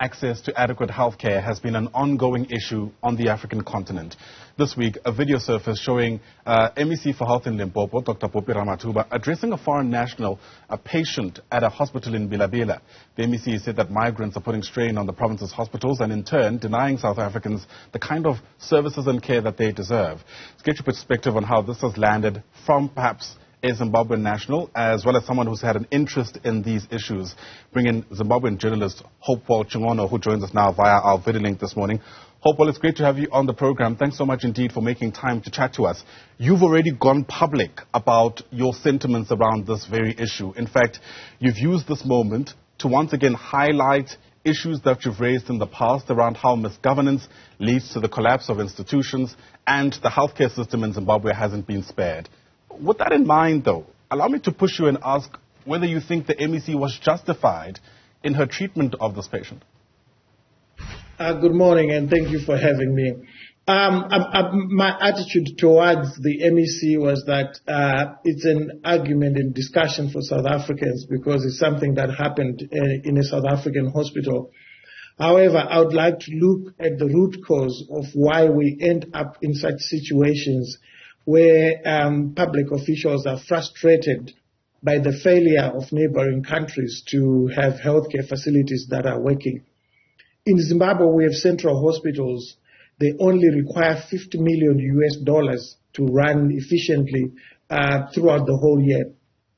Access to adequate healthcare has been an ongoing issue on the African continent. This week, a video surfaced showing MEC for Health in Limpopo, Dr Phophi Ramathuba, addressing a foreign national, a patient at a hospital in Bilabila. The MEC said that migrants are putting strain on the province's hospitals and in turn denying South Africans the kind of services and care that they deserve. Let's get your perspective on how this has landed from perhaps a Zimbabwean national, as well as someone who's had an interest in these issues. Bring in Zimbabwean journalist Hopewell Chin'ono, who joins us now via our video link this morning. Hopewell, it's great to have you on the program. Thanks so much indeed for making time to chat to us. You've already gone public about your sentiments around this very issue. In fact, you've used this moment to once again highlight issues that you've raised in the past around how misgovernance leads to the collapse of institutions and the healthcare system in Zimbabwe hasn't been spared. With that in mind, though, allow me to push you and ask whether you think the MEC was justified in her treatment of this patient. Good morning, and thank you for having me. My attitude towards the MEC was that it's an argument and discussion for South Africans because it's something that happened in a South African hospital. However, I would like to look at the root cause of why we end up in such situations where public officials are frustrated by the failure of neighboring countries to have healthcare facilities that are working. In Zimbabwe, we have central hospitals. They only require $50 million to run efficiently throughout the whole year.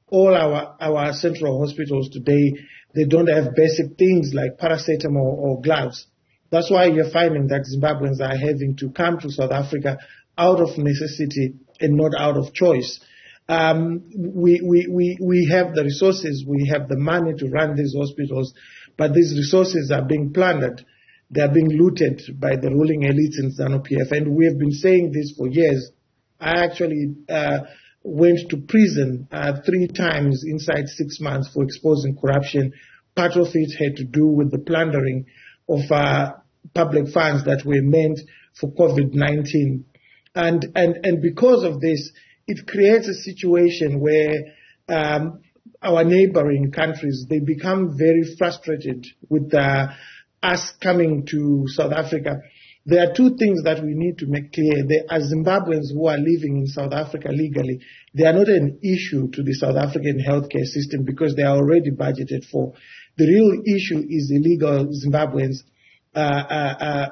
All our central hospitals today, they don't have basic things like paracetamol or gloves. That's why you're finding that Zimbabweans are having to come to South Africa out of necessity and not out of choice. We have the resources, we have the money to run these hospitals, but these resources are being plundered. They are being looted by the ruling elites in ZANU-PF, and we have been saying this for years. I actually went to prison 3 times inside 6 months for exposing corruption. Part of it had to do with the plundering of public funds that were meant for COVID-19. And because of this, it creates a situation where our neighboring countries, they become very frustrated with us coming to South Africa. There are 2 things that we need to make clear. There are Zimbabweans who are living in South Africa legally. They are not an issue to the South African healthcare system because they are already budgeted for. The real issue is illegal Zimbabweans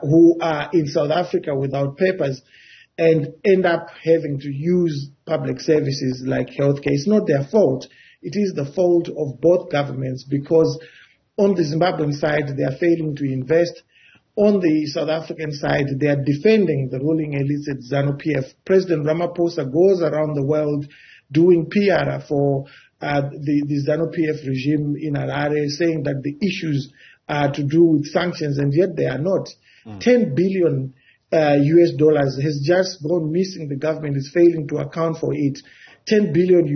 who are in South Africa without papers and end up having to use public services like healthcare. It's not their fault. It is the fault of both governments because on the Zimbabwean side, they are failing to invest. On the South African side, they are defending the ruling elites at ZANU-PF. President Ramaphosa goes around the world doing PR for the ZANU-PF regime in Harare, saying that the issues are to do with sanctions, and yet they are not. $10 billion has just gone missing. The government is failing to account for it. $10 billion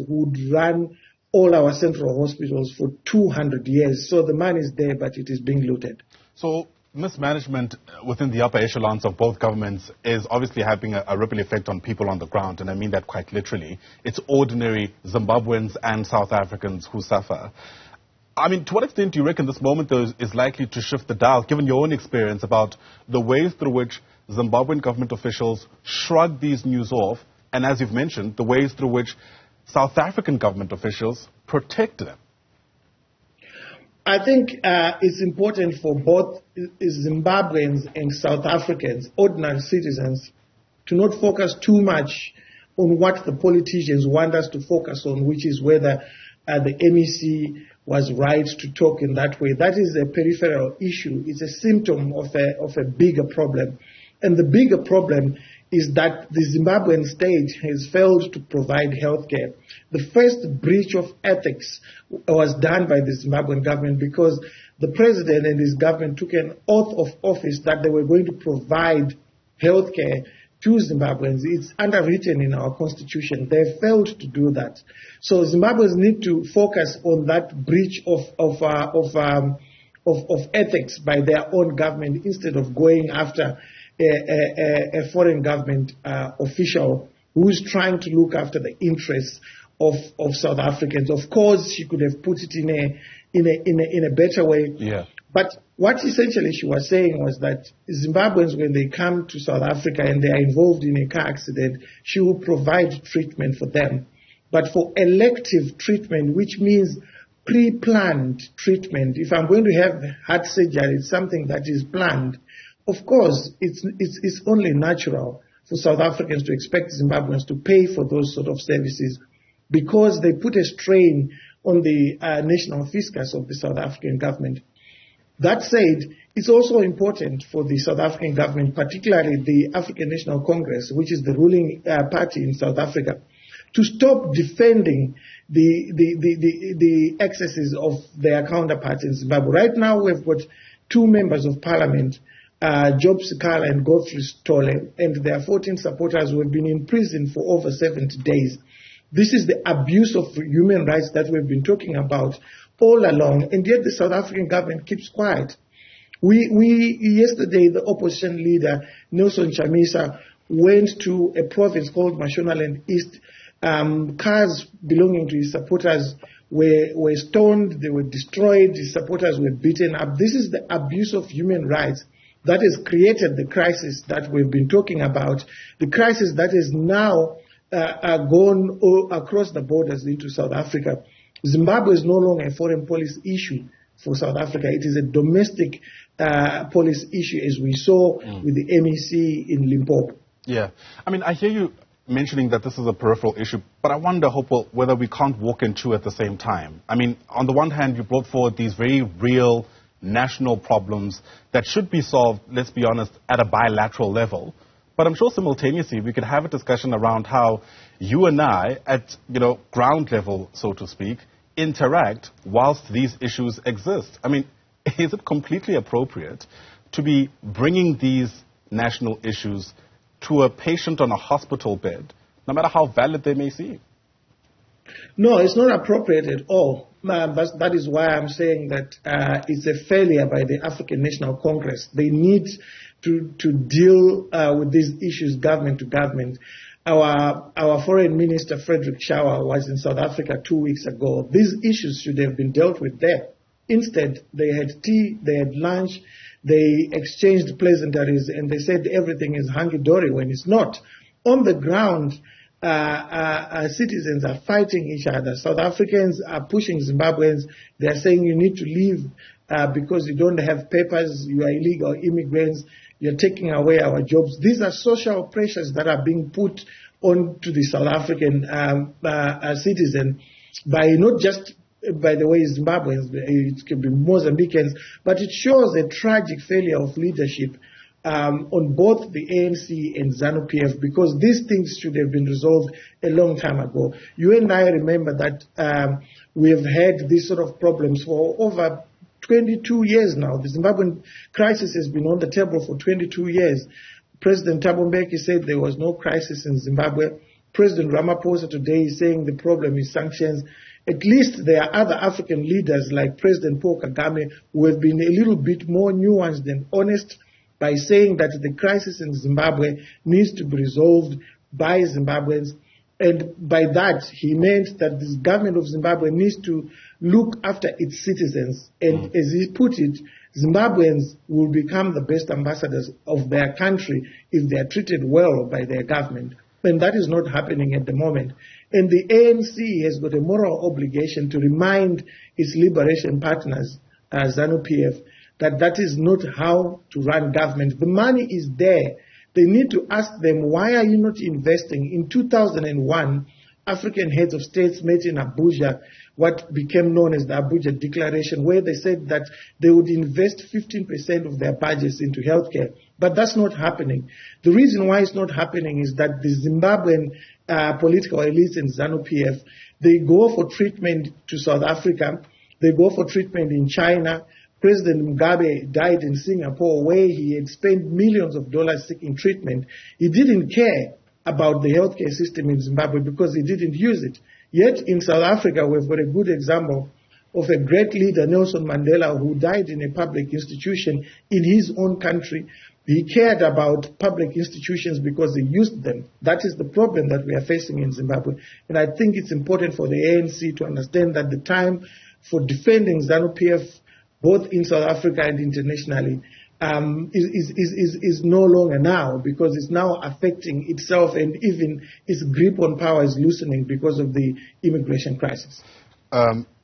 would run all our central hospitals for 200 years. So the money is there, but it is being looted. So mismanagement within the upper echelons of both governments is obviously having a ripple effect on people on the ground, and I mean that quite literally. It's ordinary Zimbabweans and South Africans who suffer. I mean, to what extent do you reckon this moment, though, is likely to shift the dial, given your own experience about the ways through which Zimbabwean government officials shrug these news off, and as you've mentioned, the ways through which South African government officials protect them? I think it's important for both Zimbabweans and South Africans, ordinary citizens, to not focus too much on what the politicians want us to focus on, which is whether the MEC was right to talk in that way. That is a peripheral issue. It's a symptom of a bigger problem. And the bigger problem is that the Zimbabwean state has failed to provide health care. The first breach of ethics was done by the Zimbabwean government because the president and his government took an oath of office that they were going to provide health care to Zimbabweans. It's underwritten in our constitution. They failed to do that. So Zimbabweans need to focus on that breach of ethics by their own government instead of going after a foreign government official who is trying to look after the interests of South Africans. Of course, she could have put it in a better way. Yeah. But what essentially she was saying was that Zimbabweans, when they come to South Africa and they are involved in a car accident, she will provide treatment for them. But for elective treatment, which means pre-planned treatment, if I'm going to have heart surgery, it's something that is planned. Of course, it's only natural for South Africans to expect Zimbabweans to pay for those sort of services because they put a strain on the national fiscus of the South African government. That said, it's also important for the South African government, particularly the African National Congress, which is the ruling party in South Africa, to stop defending the excesses of their counterparts in Zimbabwe. Right now, we've got two members of parliament, Job Sikala and Godfrey Stole, and their 14 supporters who have been in prison for over 70 days. This is the abuse of human rights that we've been talking about all along, and yet the South African government keeps quiet. Yesterday, the opposition leader, Nelson Chamisa, went to a province called Mashonaland East. Cars belonging to his supporters were stoned, they were destroyed, his supporters were beaten up. This is the abuse of human rights that has created the crisis that we've been talking about, the crisis that is now gone across the borders into South Africa. Zimbabwe is no longer a foreign policy issue for South Africa. It is a domestic policy issue, as we saw with the MEC in Limpopo. Yeah. I mean, I hear you mentioning that this is a peripheral issue, but I wonder, Hopewell, whether we can't walk in two at the same time. I mean, on the one hand, you brought forward these very real national problems that should be solved, let's be honest, at a bilateral level. But I'm sure simultaneously we could have a discussion around how you and I, at ground level, so to speak, interact whilst these issues exist. I mean, is it completely appropriate to be bringing these national issues to a patient on a hospital bed, no matter how valid they may seem? No, it's not appropriate at all. But that is why I'm saying that it's a failure by the African National Congress. They need to deal with these issues government to government. Our foreign minister, Frederick Shaw, was in South Africa 2 weeks ago. These issues should have been dealt with there. Instead, they had tea, they had lunch, they exchanged pleasantries, and they said everything is hunky-dory when it's not. On the ground, citizens are fighting each other. South Africans are pushing Zimbabweans. They are saying you need to leave because you don't have papers, you are illegal immigrants, you're taking away our jobs. These are social pressures that are being put onto the South African citizen by not just, by the way, Zimbabweans, it could be Mozambicans, but it shows a tragic failure of leadership on both the ANC and ZANU-PF, because these things should have been resolved a long time ago. You and I remember that we have had these sort of problems for over 22 years now. The Zimbabwean crisis has been on the table for 22 years. President Thabo Mbeki said there was no crisis in Zimbabwe. President Ramaphosa today is saying the problem is sanctions. At least there are other African leaders like President Paul Kagame who have been a little bit more nuanced and honest by saying that the crisis in Zimbabwe needs to be resolved by Zimbabweans. And by that, he meant that the government of Zimbabwe needs to look after its citizens. And as he put it, Zimbabweans will become the best ambassadors of their country if they are treated well by their government. And that is not happening at the moment. And the ANC has got a moral obligation to remind its liberation partners, ZANU-PF, that that is not how to run government. The money is there. They need to ask them, why are you not investing? In 2001, African heads of states met in Abuja, what became known as the Abuja Declaration, where they said that they would invest 15% of their budgets into healthcare. But that's not happening. The reason why it's not happening is that the Zimbabwean political elites in ZANU-PF, they go for treatment to South Africa, they go for treatment in China. President Mugabe died in Singapore, where he had spent millions of dollars seeking treatment. He didn't care about the healthcare system in Zimbabwe because he didn't use it. Yet in South Africa, we've got a good example of a great leader, Nelson Mandela, who died in a public institution in his own country. He cared about public institutions because he used them. That is the problem that we are facing in Zimbabwe. And I think it's important for the ANC to understand that the time for defending ZANU-PF both in South Africa and internationally, is no longer now, because it's now affecting itself, and even its grip on power is loosening because of the immigration crisis.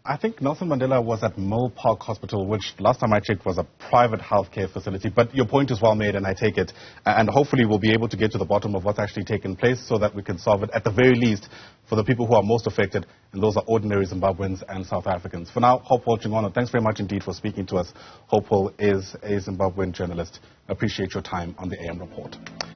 I think Nelson Mandela was at Mill Park Hospital, which last time I checked was a private healthcare facility. But your point is well made, and I take it. And hopefully we'll be able to get to the bottom of what's actually taken place so that we can solve it, at the very least, for the people who are most affected. And those are ordinary Zimbabweans and South Africans. For now, Hopewell Chin'ono, thanks very much indeed for speaking to us. Hopewell is a Zimbabwean journalist. Appreciate your time on the AM Report.